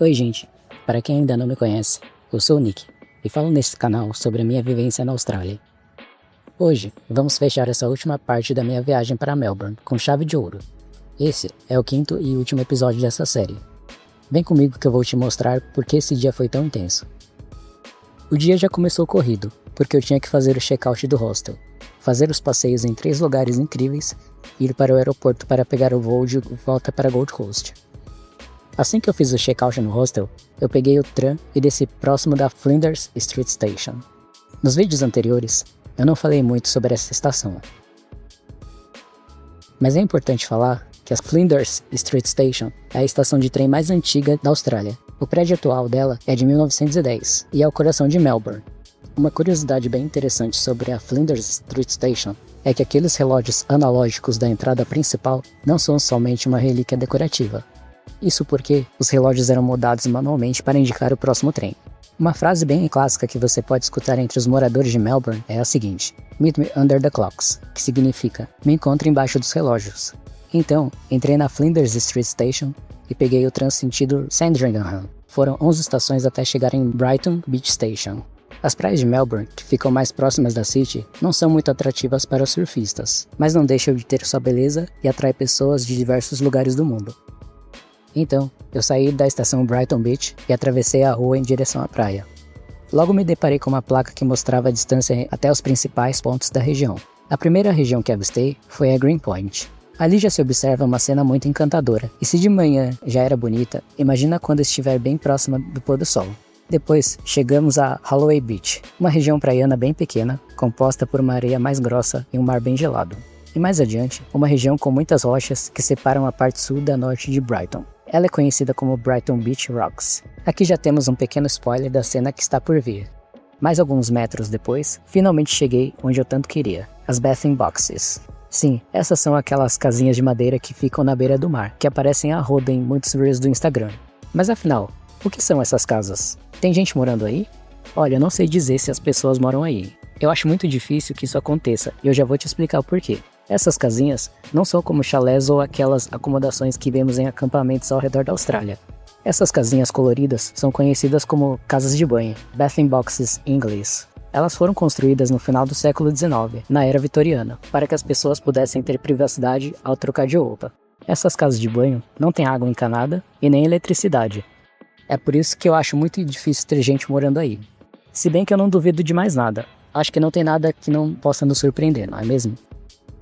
Oi gente, para quem ainda não me conhece, eu sou o Nick e falo nesse canal sobre a minha vivência na Austrália. Hoje vamos fechar essa última parte da minha viagem para Melbourne com chave de ouro. Esse é o quinto e último episódio dessa série. Vem comigo que eu vou te mostrar por que esse dia foi tão intenso. O dia já começou corrido, porque eu tinha que fazer o check-out do hostel, fazer os passeios em 3 lugares incríveis e ir para o aeroporto para pegar o voo de volta para Gold Coast. Assim que eu fiz o check-out no hostel, eu peguei o tram e desci próximo da Flinders Street Station. Nos vídeos anteriores, eu não falei muito sobre essa estação. Mas é importante falar que a Flinders Street Station é a estação de trem mais antiga da Austrália. O prédio atual dela é de 1910 e é o coração de Melbourne. Uma curiosidade bem interessante sobre a Flinders Street Station é que aqueles relógios analógicos da entrada principal não são somente uma relíquia decorativa. Isso porque os relógios eram mudados manualmente para indicar o próximo trem. Uma frase bem clássica que você pode escutar entre os moradores de Melbourne é a seguinte: "Meet me under the clocks", que significa "me encontre embaixo dos relógios". Então, entrei na Flinders Street Station e peguei o tram sentido Sandringham. Foram 11 estações até chegar em Brighton Beach Station. As praias de Melbourne, que ficam mais próximas da City, não são muito atrativas para os surfistas, mas não deixam de ter sua beleza e atrai pessoas de diversos lugares do mundo. Então, eu saí da estação Brighton Beach e atravessei a rua em direção à praia. Logo me deparei com uma placa que mostrava a distância até os principais pontos da região. A primeira região que avistei foi a Greenpoint. Ali já se observa uma cena muito encantadora, e se de manhã já era bonita, imagina quando estiver bem próxima do pôr do sol. Depois, chegamos a Holloway Beach, uma região praiana bem pequena, composta por uma areia mais grossa e um mar bem gelado. E mais adiante, uma região com muitas rochas que separam a parte sul da norte de Brighton. Ela é conhecida como Brighton Beach Rocks. Aqui já temos um pequeno spoiler da cena que está por vir. Mais alguns metros depois, finalmente cheguei onde eu tanto queria, as Bathing Boxes. Sim, essas são aquelas casinhas de madeira que ficam na beira do mar, que aparecem a rodo em muitos reels do Instagram. Mas afinal, o que são essas casas? Tem gente morando aí? Olha, eu não sei dizer se as pessoas moram aí. Eu acho muito difícil que isso aconteça, e eu já vou te explicar o porquê. Essas casinhas não são como chalés ou aquelas acomodações que vemos em acampamentos ao redor da Austrália. Essas casinhas coloridas são conhecidas como casas de banho, bathing boxes em inglês. Elas foram construídas no final do século XIX, na era vitoriana, para que as pessoas pudessem ter privacidade ao trocar de roupa. Essas casas de banho não têm água encanada e nem eletricidade. É por isso que eu acho muito difícil ter gente morando aí. Se bem que eu não duvido de mais nada. Acho que não tem nada que não possa nos surpreender, não é mesmo?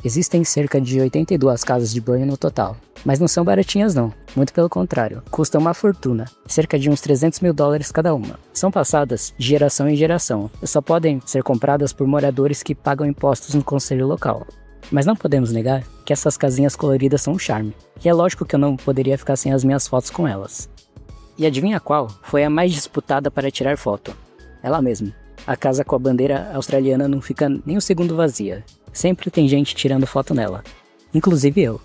Existem cerca de 82 casas de banho no total, mas não são baratinhas não, muito pelo contrário, custam uma fortuna, cerca de uns 300 mil dólares cada uma. São passadas de geração em geração e só podem ser compradas por moradores que pagam impostos no conselho local. Mas não podemos negar que essas casinhas coloridas são um charme, e é lógico que eu não poderia ficar sem as minhas fotos com elas. E adivinha qual foi a mais disputada para tirar foto? Ela mesma. A casa com a bandeira australiana não fica nem um segundo vazia. Sempre tem gente tirando foto nela, inclusive eu.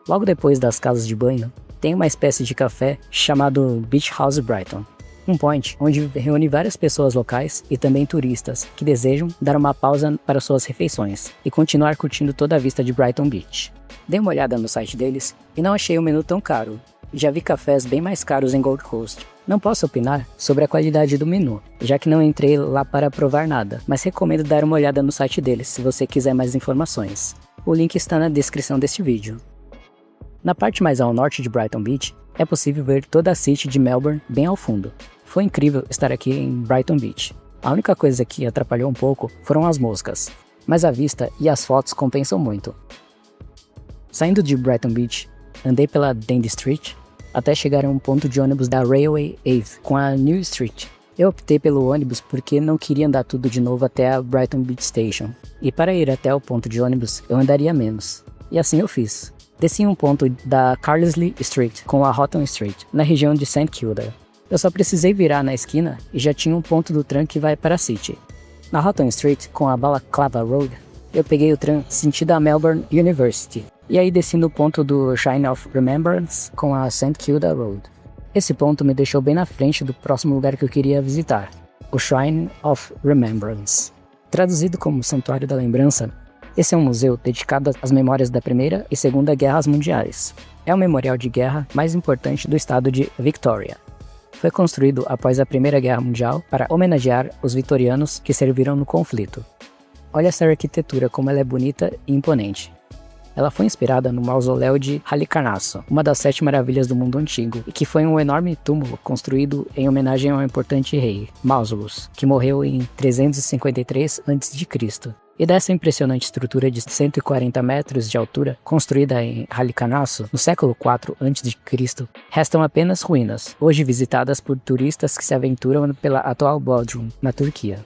Logo depois das casas de banho, tem uma espécie de café chamado Beach House Brighton, um point onde reúne várias pessoas locais e também turistas que desejam dar uma pausa para suas refeições e continuar curtindo toda a vista de Brighton Beach. Dei uma olhada no site deles e não achei o menu tão caro. Já vi cafés bem mais caros em Gold Coast. Não posso opinar sobre a qualidade do menu, já que não entrei lá para provar nada, mas recomendo dar uma olhada no site deles se você quiser mais informações. O link está na descrição deste vídeo. Na parte mais ao norte de Brighton Beach, é possível ver toda a City de Melbourne bem ao fundo. Foi incrível estar aqui em Brighton Beach. A única coisa que atrapalhou um pouco foram as moscas, mas a vista e as fotos compensam muito. Saindo de Brighton Beach, andei pela Dandy Street, até chegar a um ponto de ônibus da Railway 8 com a New Street. Eu optei pelo ônibus porque não queria andar tudo de novo até a Brighton Beach Station, e para ir até o ponto de ônibus eu andaria menos, e assim eu fiz. Desci em um ponto da Carlisle Street com a Houghton Street, na região de St Kilda. Eu só precisei virar na esquina e já tinha um ponto do tram que vai para a City. Na Houghton Street com a Balaclava Road, eu peguei o tram sentido a Melbourne University. E aí desci no ponto do Shrine of Remembrance com a St Kilda Road. Esse ponto me deixou bem na frente do próximo lugar que eu queria visitar, o Shrine of Remembrance. Traduzido como Santuário da Lembrança, esse é um museu dedicado às memórias da Primeira e Segunda Guerras Mundiais. É o memorial de guerra mais importante do estado de Victoria. Foi construído após a Primeira Guerra Mundial para homenagear os vitorianos que serviram no conflito. Olha essa arquitetura, como ela é bonita e imponente. Ela foi inspirada no mausoléu de Halicarnasso, uma das 7 maravilhas do mundo antigo, e que foi um enorme túmulo construído em homenagem ao importante rei, Mausolus, que morreu em 353 a.C. E dessa impressionante estrutura de 140 metros de altura, construída em Halicarnasso no século IV a.C., restam apenas ruínas, hoje visitadas por turistas que se aventuram pela atual Bodrum, na Turquia.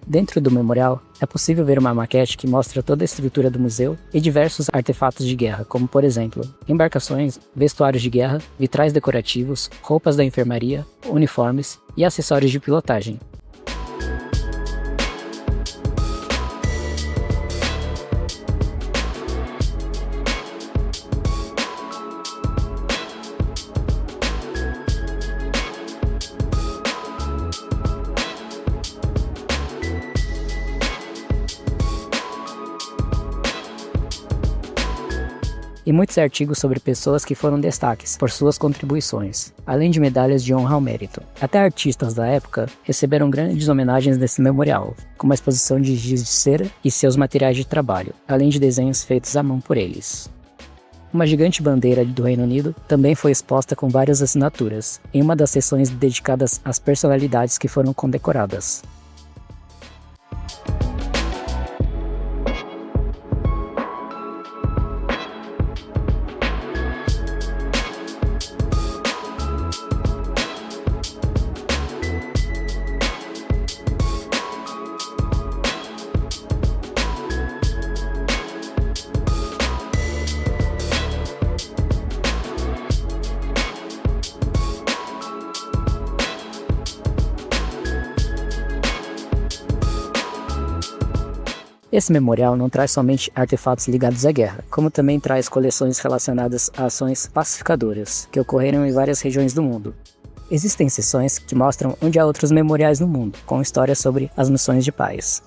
Dentro do memorial, é possível ver uma maquete que mostra toda a estrutura do museu e diversos artefatos de guerra, como por exemplo, embarcações, vestuários de guerra, vitrais decorativos, roupas da enfermaria, uniformes e acessórios de pilotagem. E muitos artigos sobre pessoas que foram destaques por suas contribuições, além de medalhas de honra ao mérito. Até artistas da época receberam grandes homenagens nesse memorial, como a exposição de giz de cera e seus materiais de trabalho, além de desenhos feitos à mão por eles. Uma gigante bandeira do Reino Unido também foi exposta com várias assinaturas, em uma das seções dedicadas às personalidades que foram condecoradas. Esse memorial não traz somente artefatos ligados à guerra, como também traz coleções relacionadas a ações pacificadoras, que ocorreram em várias regiões do mundo. Existem seções que mostram onde há outros memoriais no mundo, com histórias sobre as missões de paz.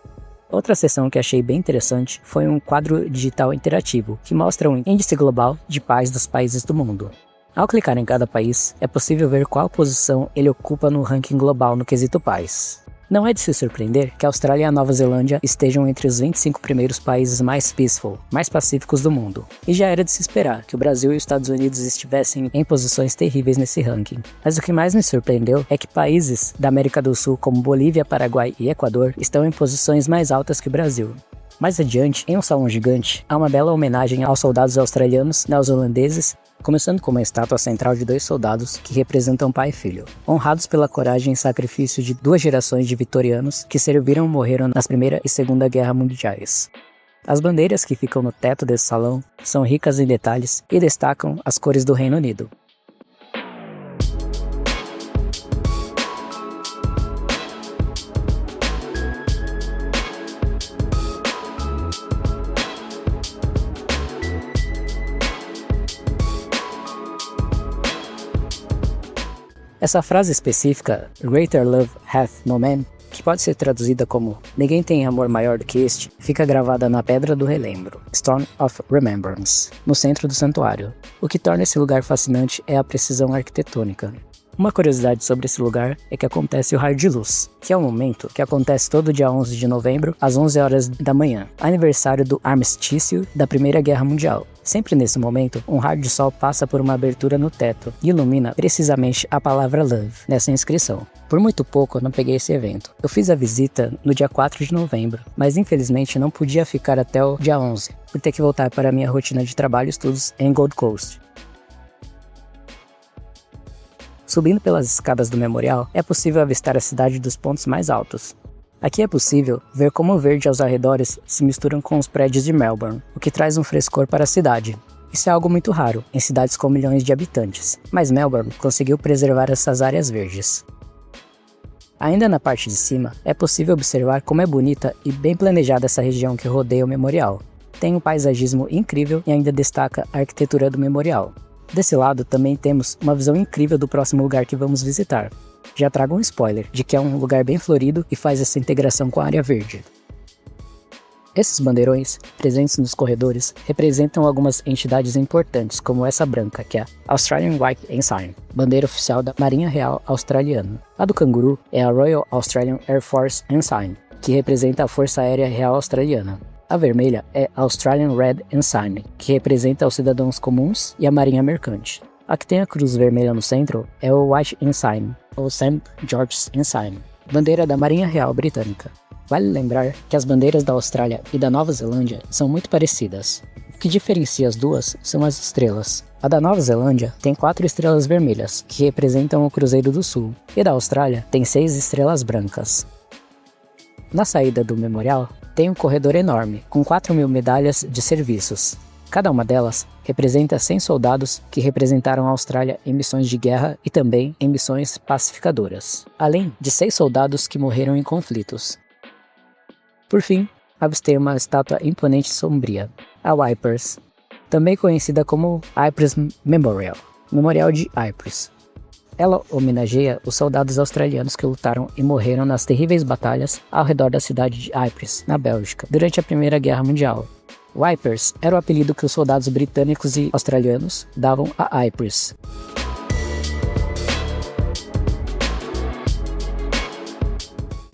Outra seção que achei bem interessante foi um quadro digital interativo, que mostra um índice global de paz dos países do mundo. Ao clicar em cada país, é possível ver qual posição ele ocupa no ranking global no quesito paz. Não é de se surpreender que a Austrália e a Nova Zelândia estejam entre os 25 primeiros países mais peaceful, mais pacíficos do mundo. E já era de se esperar que o Brasil e os Estados Unidos estivessem em posições terríveis nesse ranking. Mas o que mais me surpreendeu é que países da América do Sul como Bolívia, Paraguai e Equador estão em posições mais altas que o Brasil. Mais adiante, em um salão gigante, há uma bela homenagem aos soldados australianos, neozelandeses, começando com uma estátua central de 2 soldados que representam pai e filho, honrados pela coragem e sacrifício de 2 gerações de vitorianos que serviram ou morreram nas Primeira e Segunda Guerra Mundiais. As bandeiras que ficam no teto desse salão são ricas em detalhes e destacam as cores do Reino Unido. Essa frase específica, Greater Love Hath No Man, que pode ser traduzida como Ninguém tem amor maior do que este, fica gravada na Pedra do Relembro, Stone of Remembrance, no centro do santuário. O que torna esse lugar fascinante é a precisão arquitetônica. Uma curiosidade sobre esse lugar é que acontece o raio de luz, que é um momento que acontece todo dia 11 de novembro, às 11 horas da manhã, aniversário do armistício da Primeira Guerra Mundial. Sempre nesse momento, um raio de sol passa por uma abertura no teto e ilumina precisamente a palavra love nessa inscrição. Por muito pouco eu não peguei esse evento. Eu fiz a visita no dia 4 de novembro, mas infelizmente não podia ficar até o dia 11, por ter que voltar para a minha rotina de trabalho e estudos em Gold Coast. Subindo pelas escadas do memorial, é possível avistar a cidade dos pontos mais altos. Aqui é possível ver como o verde aos arredores se misturam com os prédios de Melbourne, o que traz um frescor para a cidade. Isso é algo muito raro em cidades com milhões de habitantes, mas Melbourne conseguiu preservar essas áreas verdes. Ainda na parte de cima, é possível observar como é bonita e bem planejada essa região que rodeia o memorial. Tem um paisagismo incrível e ainda destaca a arquitetura do memorial. Desse lado também temos uma visão incrível do próximo lugar que vamos visitar. Já trago um spoiler de que é um lugar bem florido e faz essa integração com a área verde. Esses bandeirões, presentes nos corredores, representam algumas entidades importantes, como essa branca, que é a Australian White Ensign, bandeira oficial da Marinha Real Australiana. A do canguru é a Royal Australian Air Force Ensign, que representa a Força Aérea Real Australiana. A vermelha é a Australian Red Ensign, que representa os cidadãos comuns e a Marinha Mercante. A que tem a cruz vermelha no centro é o White Ensign, ou St. George's Ensign, bandeira da Marinha Real Britânica. Vale lembrar que as bandeiras da Austrália e da Nova Zelândia são muito parecidas. O que diferencia as duas são as estrelas. A da Nova Zelândia tem 4 estrelas vermelhas, que representam o Cruzeiro do Sul, e da Austrália tem 6 estrelas brancas. Na saída do memorial, tem um corredor enorme, com 4.000 medalhas de serviços. Cada uma delas representa 100 soldados que representaram a Austrália em missões de guerra e também em missões pacificadoras, além de 6 soldados que morreram em conflitos. Por fim, avistei uma estátua imponente e sombria, a Ypres, também conhecida como Ypres Memorial, Memorial de Ypres. Ela homenageia os soldados australianos que lutaram e morreram nas terríveis batalhas ao redor da cidade de Ypres, na Bélgica, durante a Primeira Guerra Mundial. Ypres era o apelido que os soldados britânicos e australianos davam a Ypres.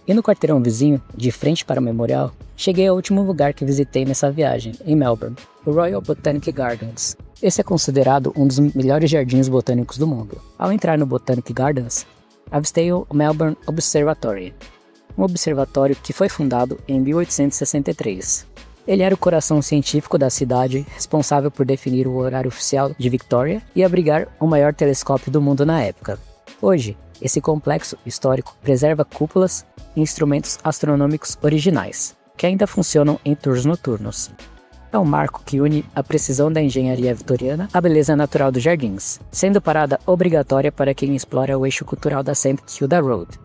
E no quarteirão vizinho, de frente para o memorial, cheguei ao último lugar que visitei nessa viagem, em Melbourne, o Royal Botanic Gardens. Esse é considerado um dos melhores jardins botânicos do mundo. Ao entrar no Botanic Gardens, avistei o Melbourne Observatory, um observatório que foi fundado em 1863. Ele era o coração científico da cidade, responsável por definir o horário oficial de Victoria e abrigar o maior telescópio do mundo na época. Hoje, esse complexo histórico preserva cúpulas e instrumentos astronômicos originais, que ainda funcionam em tours noturnos. É um marco que une a precisão da engenharia vitoriana à beleza natural dos jardins, sendo parada obrigatória para quem explora o eixo cultural da St. Kilda Road.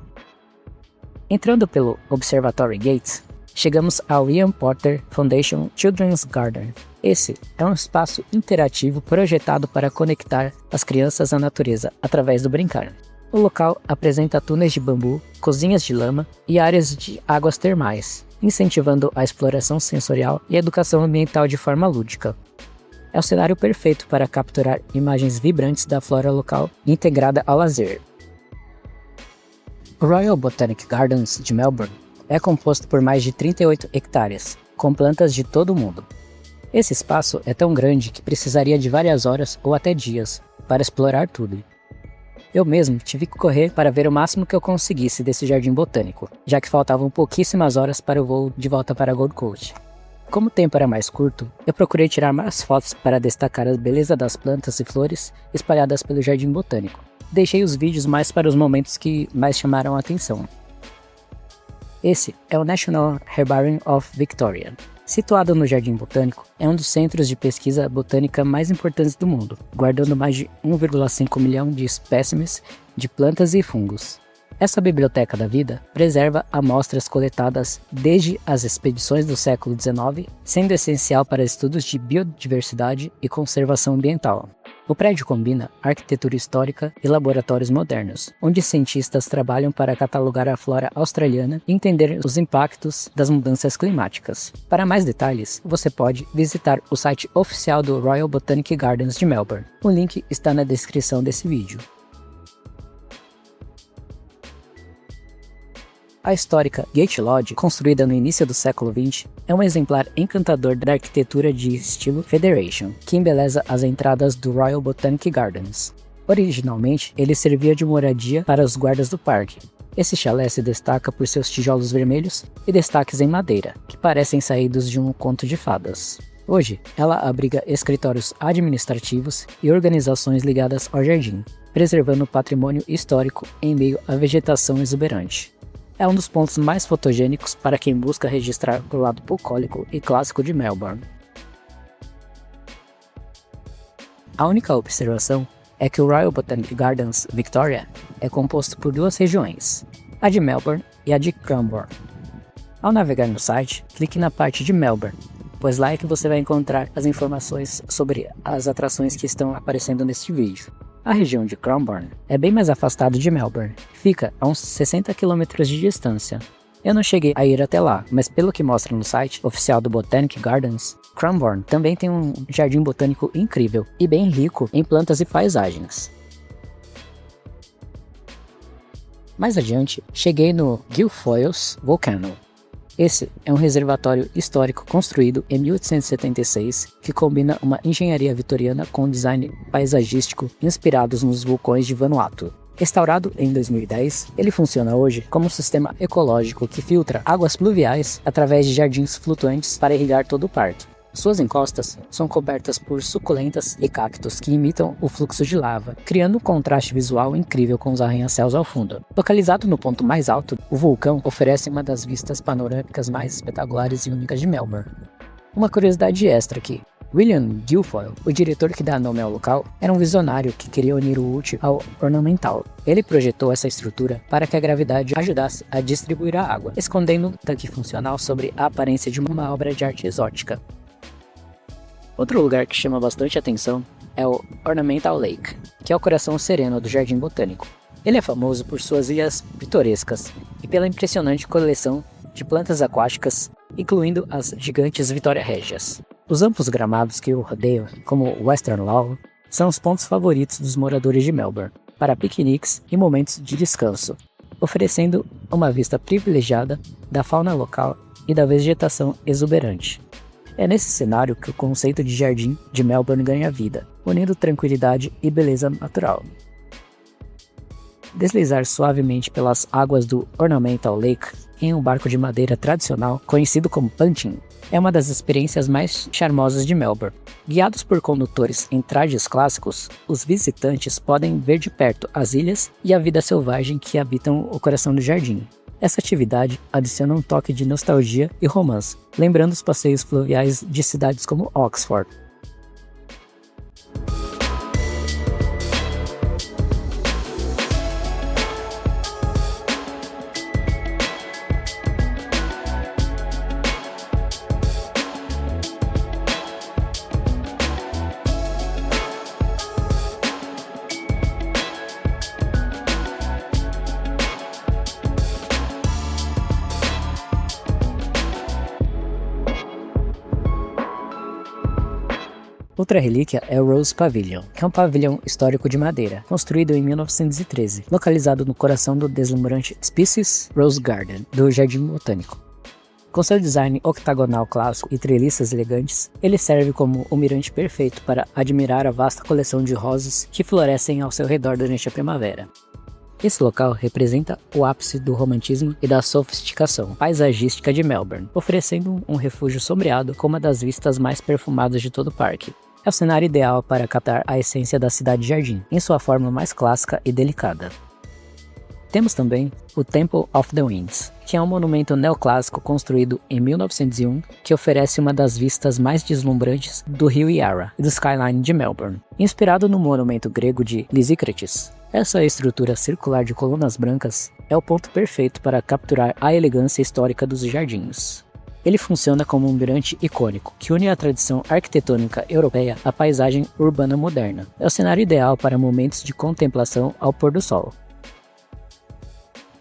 Entrando pelo Observatory Gates, chegamos ao Ian Potter Foundation Children's Garden. Esse é um espaço interativo projetado para conectar as crianças à natureza através do brincar. O local apresenta túneis de bambu, cozinhas de lama e áreas de águas termais, incentivando a exploração sensorial e a educação ambiental de forma lúdica. É o cenário perfeito para capturar imagens vibrantes da flora local integrada ao lazer. O Royal Botanic Gardens de Melbourne é composto por mais de 38 hectares, com plantas de todo o mundo. Esse espaço é tão grande que precisaria de várias horas ou até dias para explorar tudo. Eu mesmo tive que correr para ver o máximo que eu conseguisse desse jardim botânico, já que faltavam pouquíssimas horas para o voo de volta para Gold Coast. Como o tempo era mais curto, eu procurei tirar mais fotos para destacar a beleza das plantas e flores espalhadas pelo jardim botânico. Deixei os vídeos mais para os momentos que mais chamaram a atenção. Esse é o National Herbarium of Victoria. Situado no Jardim Botânico, é um dos centros de pesquisa botânica mais importantes do mundo, guardando mais de 1,5 milhão de espécimes de plantas e fungos. Essa biblioteca da vida preserva amostras coletadas desde as expedições do século XIX, sendo essencial para estudos de biodiversidade e conservação ambiental. O prédio combina arquitetura histórica e laboratórios modernos, onde cientistas trabalham para catalogar a flora australiana e entender os impactos das mudanças climáticas. Para mais detalhes, você pode visitar o site oficial do Royal Botanic Gardens de Melbourne. O link está na descrição desse vídeo. A histórica Gate Lodge, construída no início do século XX, é um exemplar encantador da arquitetura de estilo Federation, que embeleza as entradas do Royal Botanic Gardens. Originalmente, ele servia de moradia para os guardas do parque. Esse chalé se destaca por seus tijolos vermelhos e destaques em madeira, que parecem saídos de um conto de fadas. Hoje, ela abriga escritórios administrativos e organizações ligadas ao jardim, preservando o patrimônio histórico em meio à vegetação exuberante. É um dos pontos mais fotogênicos para quem busca registrar o lado bucólico e clássico de Melbourne. A única observação é que o Royal Botanic Gardens Victoria é composto por 2 regiões, a de Melbourne e a de Cranbourne. Ao navegar no site, clique na parte de Melbourne, pois lá é que você vai encontrar as informações sobre as atrações que estão aparecendo neste vídeo. A região de Cranbourne é bem mais afastada de Melbourne, fica a uns 60 km de distância. Eu não cheguei a ir até lá, mas pelo que mostra no site oficial do Botanic Gardens, Cranbourne também tem um jardim botânico incrível e bem rico em plantas e paisagens. Mais adiante, cheguei no Guilfoyles Volcano. Esse é um reservatório histórico construído em 1876 que combina uma engenharia vitoriana com design paisagístico inspirados nos vulcões de Vanuatu. Restaurado em 2010, ele funciona hoje como um sistema ecológico que filtra águas pluviais através de jardins flutuantes para irrigar todo o parque. Suas encostas são cobertas por suculentas e cactos que imitam o fluxo de lava, criando um contraste visual incrível com os arranha-céus ao fundo. Localizado no ponto mais alto, o vulcão oferece uma das vistas panorâmicas mais espetaculares e únicas de Melbourne. Uma curiosidade extra aqui: William Guilfoyle, o diretor que dá nome ao local, era um visionário que queria unir o útil ao ornamental. Ele projetou essa estrutura para que a gravidade ajudasse a distribuir a água, escondendo um tanque funcional sobre a aparência de uma obra de arte exótica. Outro lugar que chama bastante atenção é o Ornamental Lake, que é o coração sereno do Jardim Botânico. Ele é famoso por suas ilhas pitorescas e pela impressionante coleção de plantas aquáticas, incluindo as gigantes Vitória Régias. Os amplos gramados que o rodeiam, como o Western Lawn, são os pontos favoritos dos moradores de Melbourne, para piqueniques e momentos de descanso, oferecendo uma vista privilegiada da fauna local e da vegetação exuberante. É nesse cenário que o conceito de jardim de Melbourne ganha vida, unindo tranquilidade e beleza natural. Deslizar suavemente pelas águas do Ornamental Lake em um barco de madeira tradicional, conhecido como punting, é uma das experiências mais charmosas de Melbourne. Guiados por condutores em trajes clássicos, os visitantes podem ver de perto as ilhas e a vida selvagem que habitam o coração do jardim. Essa atividade adiciona um toque de nostalgia e romance, lembrando os passeios fluviais de cidades como Oxford. Outra relíquia é o Rose Pavilion, que é um pavilhão histórico de madeira, construído em 1913, localizado no coração do deslumbrante Species Rose Garden, do Jardim Botânico. Com seu design octagonal clássico e treliças elegantes, ele serve como o mirante perfeito para admirar a vasta coleção de rosas que florescem ao seu redor durante a primavera. Esse local representa o ápice do romantismo e da sofisticação paisagística de Melbourne, oferecendo um refúgio sombreado com uma das vistas mais perfumadas de todo o parque. É o cenário ideal para captar a essência da cidade-jardim, em sua forma mais clássica e delicada. Temos também o Temple of the Winds, que é um monumento neoclássico construído em 1901 que oferece uma das vistas mais deslumbrantes do rio Yarra e do skyline de Melbourne. Inspirado no monumento grego de Lisícrates, essa estrutura circular de colunas brancas é o ponto perfeito para capturar a elegância histórica dos jardins. Ele funciona como um mirante icônico, que une a tradição arquitetônica europeia à paisagem urbana moderna. É o cenário ideal para momentos de contemplação ao pôr do sol.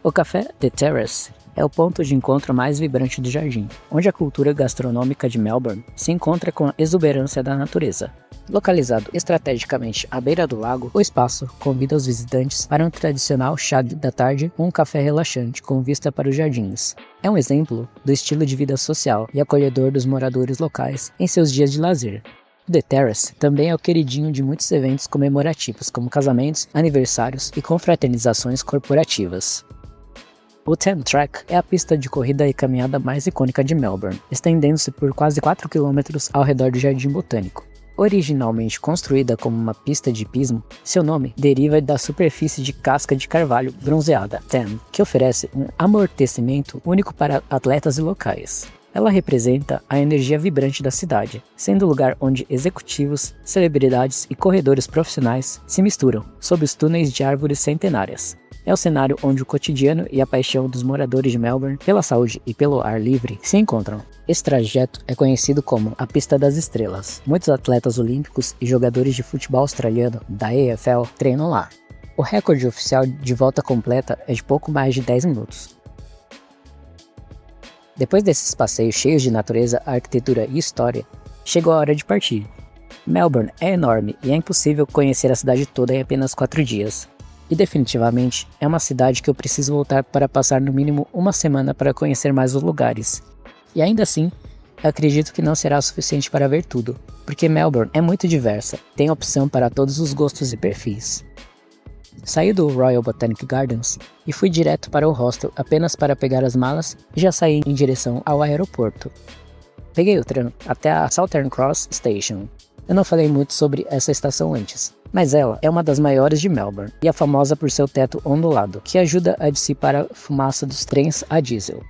O Café The Terrace é o ponto de encontro mais vibrante do jardim, onde a cultura gastronômica de Melbourne se encontra com a exuberância da natureza. Localizado estrategicamente à beira do lago, o espaço convida os visitantes para um tradicional chá da tarde ou um café relaxante com vista para os jardins. É um exemplo do estilo de vida social e acolhedor dos moradores locais em seus dias de lazer. O The Terrace também é o queridinho de muitos eventos comemorativos, como casamentos, aniversários e confraternizações corporativas. O Tam Track é a pista de corrida e caminhada mais icônica de Melbourne, estendendo-se por quase 4 km ao redor do Jardim Botânico. Originalmente construída como uma pista de hipismo, seu nome deriva da superfície de casca de carvalho bronzeada, Tam, que oferece um amortecimento único para atletas e locais. Ela representa a energia vibrante da cidade, sendo o lugar onde executivos, celebridades e corredores profissionais se misturam, sob os túneis de árvores centenárias. É o cenário onde o cotidiano e a paixão dos moradores de Melbourne pela saúde e pelo ar livre se encontram. Esse trajeto é conhecido como a Pista das Estrelas. Muitos atletas olímpicos e jogadores de futebol australiano da AFL treinam lá. O recorde oficial de volta completa é de pouco mais de 10 minutos. Depois desses passeios cheios de natureza, arquitetura e história, chegou a hora de partir. Melbourne é enorme e é impossível conhecer a cidade toda em apenas 4 dias. E definitivamente é uma cidade que eu preciso voltar para passar no mínimo uma semana para conhecer mais os lugares. E ainda assim, eu acredito que não será suficiente para ver tudo, porque Melbourne é muito diversa, tem opção para todos os gostos e perfis. Saí do Royal Botanic Gardens e fui direto para o hostel apenas para pegar as malas e já saí em direção ao aeroporto. Peguei o trem até a Southern Cross Station. Eu não falei muito sobre essa estação antes, mas ela é uma das maiores de Melbourne e é famosa por seu teto ondulado, que ajuda a dissipar a fumaça dos trens a diesel.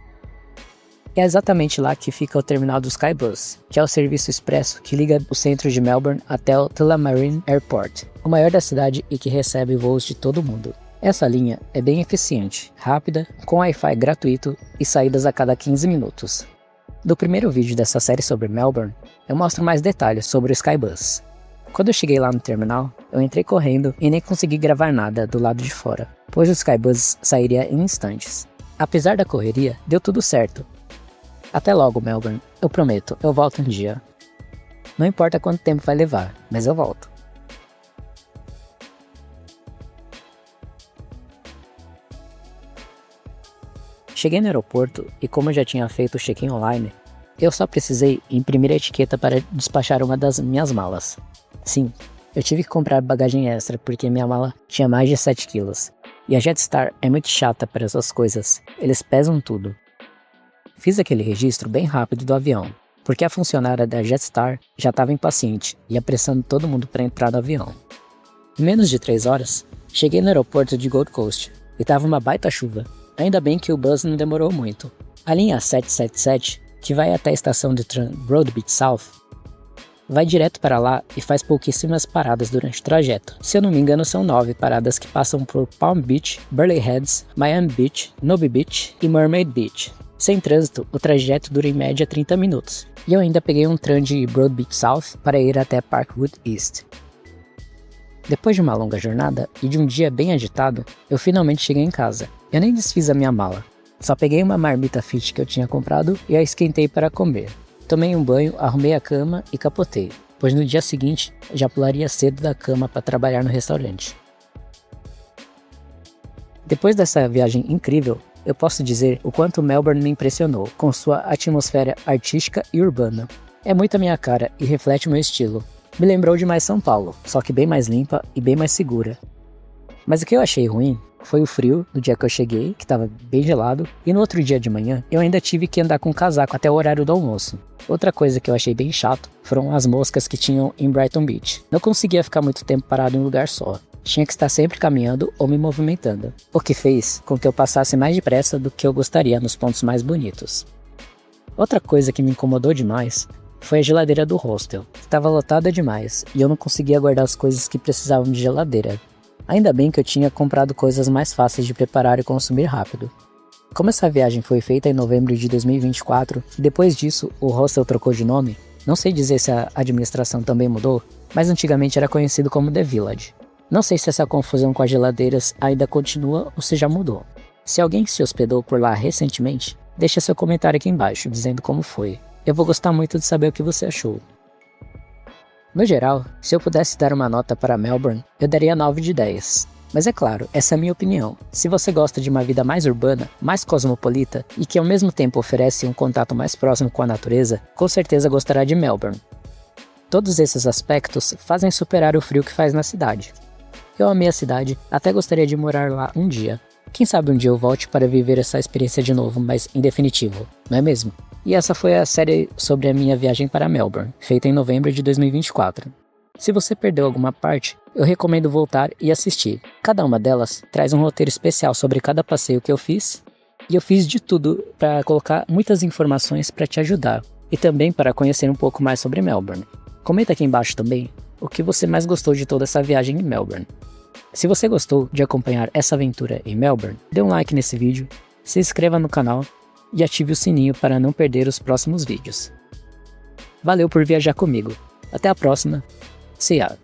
É exatamente lá que fica o terminal do Skybus, que é o serviço expresso que liga o centro de Melbourne até o Tullamarine Airport, o maior da cidade e que recebe voos de todo o mundo. Essa linha é bem eficiente, rápida, com Wi-Fi gratuito e saídas a cada 15 minutos. No primeiro vídeo dessa série sobre Melbourne, eu mostro mais detalhes sobre o Skybus. Quando eu cheguei lá no terminal, eu entrei correndo e nem consegui gravar nada do lado de fora, pois o Skybus sairia em instantes. Apesar da correria, deu tudo certo. Até logo, Melbourne. Eu prometo, eu volto um dia. Não importa quanto tempo vai levar, mas eu volto. Cheguei no aeroporto e como eu já tinha feito o check-in online, eu só precisei imprimir a etiqueta para despachar uma das minhas malas. Sim, eu tive que comprar bagagem extra porque minha mala tinha mais de 7 quilos. E a Jetstar é muito chata para essas coisas, eles pesam tudo. Fiz aquele registro bem rápido do avião, porque a funcionária da Jetstar já estava impaciente e apressando todo mundo para entrar no avião. Em menos de 3 horas, cheguei no aeroporto de Gold Coast e tava uma baita chuva. Ainda bem que o bus não demorou muito. A linha 777, que vai até a estação de tram Broadbeach South, vai direto para lá e faz pouquíssimas paradas durante o trajeto. Se eu não me engano, são 9 paradas que passam por Palm Beach, Burleigh Heads, Miami Beach, Nobby Beach e Mermaid Beach. Sem trânsito, o trajeto dura em média 30 minutos, e eu ainda peguei um tram de Broadbeach South para ir até Parkwood East. Depois de uma longa jornada e de um dia bem agitado, eu finalmente cheguei em casa. Eu nem desfiz a minha mala, só peguei uma marmita fit que eu tinha comprado e a esquentei para comer. Tomei um banho, arrumei a cama e capotei, pois no dia seguinte já pularia cedo da cama para trabalhar no restaurante. Depois dessa viagem incrível, eu posso dizer o quanto Melbourne me impressionou com sua atmosfera artística e urbana. É muito a minha cara e reflete o meu estilo. Me lembrou demais São Paulo, só que bem mais limpa e bem mais segura. Mas o que eu achei ruim foi o frio no dia que eu cheguei, que estava bem gelado, e no outro dia de manhã eu ainda tive que andar com casaco até o horário do almoço. Outra coisa que eu achei bem chato foram as moscas que tinham em Brighton Beach. Não conseguia ficar muito tempo parado em um lugar só. Tinha que estar sempre caminhando ou me movimentando, o que fez com que eu passasse mais depressa do que eu gostaria nos pontos mais bonitos. Outra coisa que me incomodou demais foi a geladeira do hostel, que estava lotada demais e eu não conseguia guardar as coisas que precisavam de geladeira. Ainda bem que eu tinha comprado coisas mais fáceis de preparar e consumir rápido. Como essa viagem foi feita em novembro de 2024 e depois disso o hostel trocou de nome, não sei dizer se a administração também mudou, mas antigamente era conhecido como The Village. Não sei se essa confusão com as geladeiras ainda continua ou se já mudou. Se alguém se hospedou por lá recentemente, deixa seu comentário aqui embaixo dizendo como foi. Eu vou gostar muito de saber o que você achou. No geral, se eu pudesse dar uma nota para Melbourne, eu daria 9 de 10. Mas é claro, essa é a minha opinião. Se você gosta de uma vida mais urbana, mais cosmopolita e que ao mesmo tempo oferece um contato mais próximo com a natureza, com certeza gostará de Melbourne. Todos esses aspectos fazem superar o frio que faz na cidade. Eu amei a cidade, até gostaria de morar lá um dia. Quem sabe um dia eu volte para viver essa experiência de novo, mas em definitivo, não é mesmo? E essa foi a série sobre a minha viagem para Melbourne, feita em novembro de 2024. Se você perdeu alguma parte, eu recomendo voltar e assistir. Cada uma delas traz um roteiro especial sobre cada passeio que eu fiz, e eu fiz de tudo para colocar muitas informações para te ajudar, e também para conhecer um pouco mais sobre Melbourne. Comenta aqui embaixo também o que você mais gostou de toda essa viagem em Melbourne. Se você gostou de acompanhar essa aventura em Melbourne, dê um like nesse vídeo, se inscreva no canal e ative o sininho para não perder os próximos vídeos. Valeu por viajar comigo. Até a próxima. See ya!